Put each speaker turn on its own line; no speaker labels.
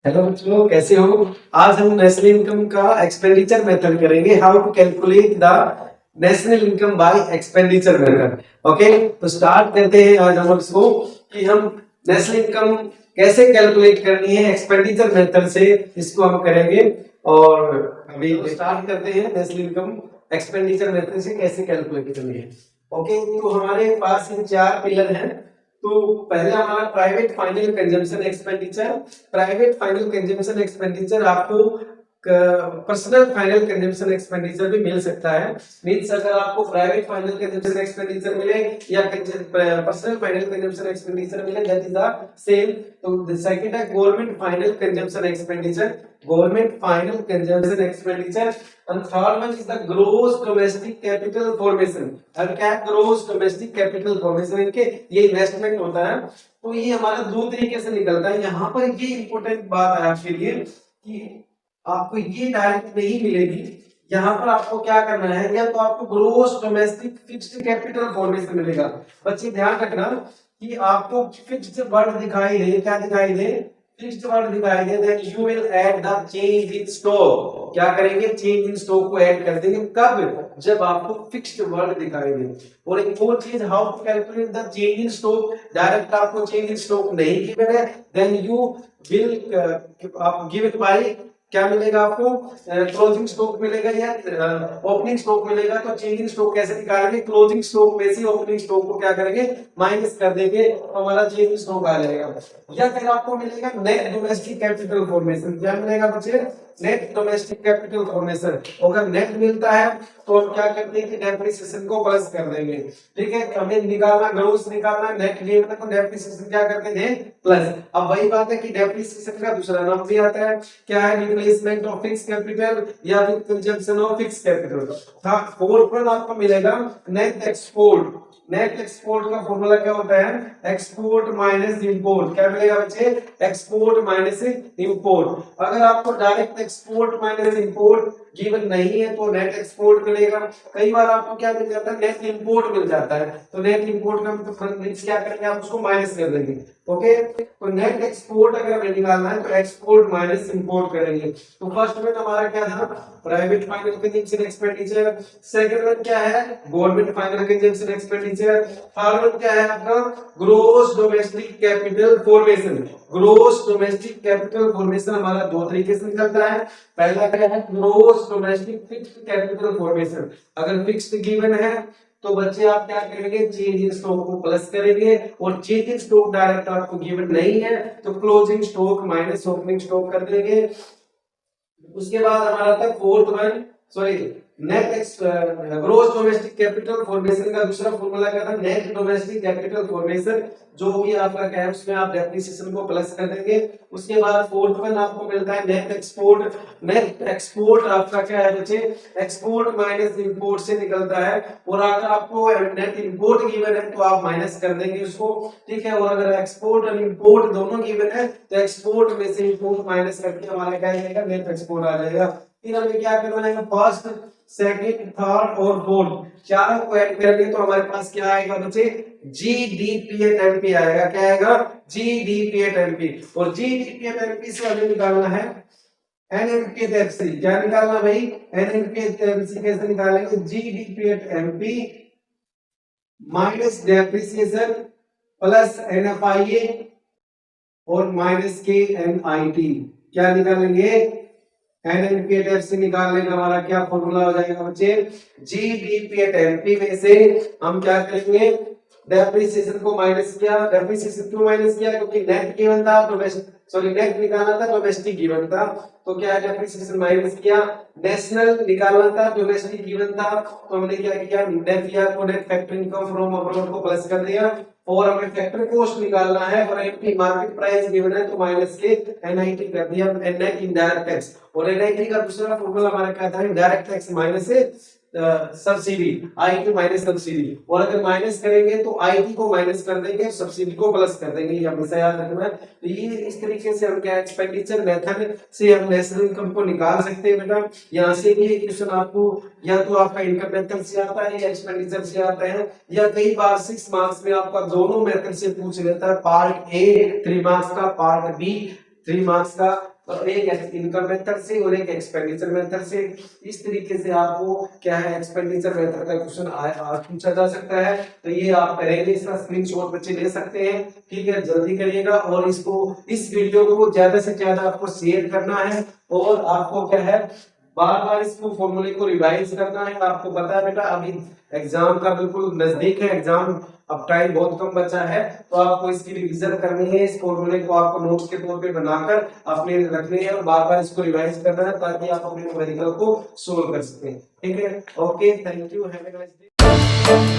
Hello बच्चों, कैसे हो। आज हम नेशनल इनकम का एक्सपेंडिचर मेथड करेंगे। How to calculate the national income by expenditure method. Okay, तो स्टार्ट करते हैं आज हम इसको कि हम नेशनल इनकम कैसे कैलकुलेट करनी है एक्सपेंडिचर मेथड से, इसको हम करेंगे। और अभी स्टार्ट करते हैं नेशनल इनकम एक्सपेंडिचर मेथड से कैसे कैलकुलेट करनी है। ओके, तो हमारे पास इन चार पिलर हैं। तो पहले हमारा private final consumption expenditure. Private final consumption expenditure आपको पर्सनल फाइनल कंजम्पशन एक्सपेंडिचर भी मिल सकता है। मींस अगर आपको प्राइवेट फाइनल कंजम्पशन एक्सपेंडिचर मिले या पर्सनल फाइनल कंजम्पशन एक्सपेंडिचर मिले, दैट इज द सेम। तो सेकंड है government final consumption expenditure, government final consumption expenditure. and third one is the gross domestic capital formation। और क्या gross domestic capital formation, इनके ये investment होता है। तो ये हमारा दो तरीके से निकलता है। यहाँ पर ये इंपॉर्टेंट बात है आपके लिए कि आपको ये डायरेक्ट नहीं मिलेगी। यहाँ पर आपको क्या करना है, या तो आपको gross domestic fixed capital formation मिलेगा। बच्चे ध्यान रखना कि आपको फिक्स्ड वर्ड दिखाई दे, क्या दिखाई दे, फिक्स्ड वर्ड दिखाई दे, then you will add the change in stock. क्या करेंगे, चेंज इन स्टॉक को ऐड कर देंगे। कब, जब आपको फिक्स्ड वर्ड दिखाई दे। और एक और चीज, how to calculate the change in stock. Direct आपको चेंज इन स्टॉक नहीं गिवन है, देन यू विल आप गिव इट बाय, क्या मिलेगा आपको, क्लोजिंग स्टॉक मिलेगा या ओपनिंग स्टॉक मिलेगा। तो चेंज इन स्टॉक कैसे निकालेंगे, क्लोजिंग स्टॉक में से ओपनिंग स्टॉक को क्या करेंगे, माइनस कर देंगे, तो हमारा चेंज इन स्टॉक आ जाएगा। या फिर आपको मिलेगा नेट डोमेस्टिक कैपिटल फॉर्मेशन। क्या मिलेगा बच्चे, नेट डोमेस्टिक कैपिटल फॉर्मेशन। अगर नेट मिलता है तो हम क्या करते हैं कि डेप्रिसिएशन को प्लस कर देंगे। ठीक है, हमें निकालना, ग्रोस निकालना, नेट लेना, तो डेप्रिसिएशन क्या करते हैं, प्लस। अब वही बात है कि डेप्रिसिएशन का दूसरा नाम भी आता है, क्या है, रिप्लेसमेंट ऑफ फिक्स कैपिटल या फिर consumption of fix capital. Fourth one आपको मिलेगा नेट एक्सपोर्ट। नेट एक्सपोर्ट का फॉर्मूला क्या होता है, एक्सपोर्ट माइनस इंपोर्ट। क्या मिलेगा बच्चे, एक्सपोर्ट माइनस इंपोर्ट। अगर आपको direct export minus import given नहीं है तो नेट एक्सपोर्ट मिलेगा। कई बार आपको क्या मिल जाता है, नेट इंपोर्ट मिल जाता है। तो नेट इंपोर्ट का मतलब क्या करेंगे, आप उसको माइनस कर देंगे। ओके, तो नेट एक्सपोर्ट अगर हमें निकालना है तो एक्सपोर्ट माइनस इंपोर्ट करेंगे। तो फर्स्ट में हमारा क्या था, private final consumption expenditure. Second one क्या है, government final consumption expenditure. Third one क्या है आपका, gross domestic capital formation. Gross domestic capital formation हमारा दो तरीके से निकलता है। पहला क्या है, gross domestic fixed capital formation. अगर फिक्स्ड गिवन है तो बच्चे आप क्या करेंगे, चेंज इन स्टॉक को प्लस करेंगे। और चेंज इन स्टॉक डायरेक्ट आपको गिवन नहीं है तो closing stock minus opening stock कर देंगे। उसके बाद हमारा था fourth one, sorry, net gross domestic capital formation का दूसरा फॉर्मूला क्या था, नेट डोमेस्टिक कैपिटल फॉर्मेशन, जो भी आपका क्या है उसमें आप डेप्रिसिएशन को प्लस कर देंगे। उसके बाद फोर्थ वन आपको मिलता है नेट एक्सपोर्ट। नेट एक्सपोर्ट आपका क्या है बच्चे, एक्सपोर्ट माइनस इंपोर्ट से निकलता है। और अगर आपको नेट इंपोर्ट गिवन है तो आप माइनस कर देंगे उसको। ठीक है, और अगर एक्सपोर्ट और इंपोर्ट दोनों गिवन है तो एक्सपोर्ट में से इंपोर्ट माइनस करके हमारा क्या आएगा, नेट एक्सपोर्ट आ जाएगा। फिर हमें क्या करना है, फर्स्ट सेकंड थर्ड और फोर्थ चारों को ऐड करेंगे तो हमारे पास क्या आएगा बच्चे, जीडीपी एट एमपी आएगा। क्या आएगा, जीडीपी एट एमपी। और जीडीपी एट एमपी से हमें निकालना है एनएमपी एट एफसी। क्या निकालना भाई, एनएमपी एट एफसी कैसे निकालेंगे, GDP at MP minus depreciation plus NFIA और माइनस के एनआईटी। क्या निकालेंगे, एनएनपीएटएफसी निकालने का हमारा क्या फॉर्मूला हो जाएगा बच्चे, जीडीपीएटएमपी में से हम क्या करेंगे, डेप्रिसिएशन को माइनस किया। डेप्रिसिएशन क्यों माइनस किया, क्योंकि नेट गिवन था, सॉरी नेट निकालना था, डोमेस्टिक गिवन था। तो क्या है, डेप्रिसिएशन माइनस किया। नेशनल निकालना था, डोमेस्टिक गिवन था, तो हमने क्या किया, नेट या को net factoring income from abroad को प्लस कर दिया। और हमें फैक्टर कॉस्ट निकालना है और एमपी मार्केट प्राइस गिवन है तो माइनस के एनआईटी कर दिया, नेट इनडायरेक्ट टैक्स। और एनआईटी का दूसरा फॉर्मूला हमारा क्या था, indirect tax minus subsidy, IT minus subsidy. और अगर माइनस करेंगे तो आईटी को माइनस कर देंगे, सब्सिडी को प्लस कर देंगे, ये हमेशा याद रखना है। तो ये इस तरीके से हम क्या एक्सपेंडिचर मेथड से हम नेशनल इनकम को निकाल सकते हैं बेटा। यहाँ से भी एक क्वेश्चन आपको या तो आपका इनकम मेथड से आता है या एक्सपेंडिचर से आता है, या कई बार 6 मार्क्स में आपका दोनों मेथड से पूछ लेता है। पार्ट ए 3 मार्क्स का, पार्ट बी 3 मार्क्स का, और एक इनकम मेथड से और एक एक्सपेंडिचर मेथड से। इस तरीके से आपको क्या है एक्सपेंडिचर मेथड का क्वेश्चन पूछा जा सकता है। तो ये आप करेंगे, इसका स्क्रीनशॉट बच्चे ले सकते हैं, ठीक है, जल्दी करिएगा। और इस वीडियो को ज्यादा से ज्यादा आपको शेयर करना है, और आपको क्या है बार बार इसको फॉर्मूले को रिवाइज करना है। आपको पता है बेटा अभी एग्जाम का बिल्कुल नजदीक है, एग्जाम अब टाइम बहुत कम बचा है, तो आपको इसकी रिवीजन करनी है। इस फॉर्मूले को आपको नोट्स के तौर पे बनाकर अपने रखने हैं और बार बार इसको रिवाइज करना है, ताकि आप अपने न्यूमेरिकल को सोल्व कर सकें। ठीक है, okay, thank you, have a nice day.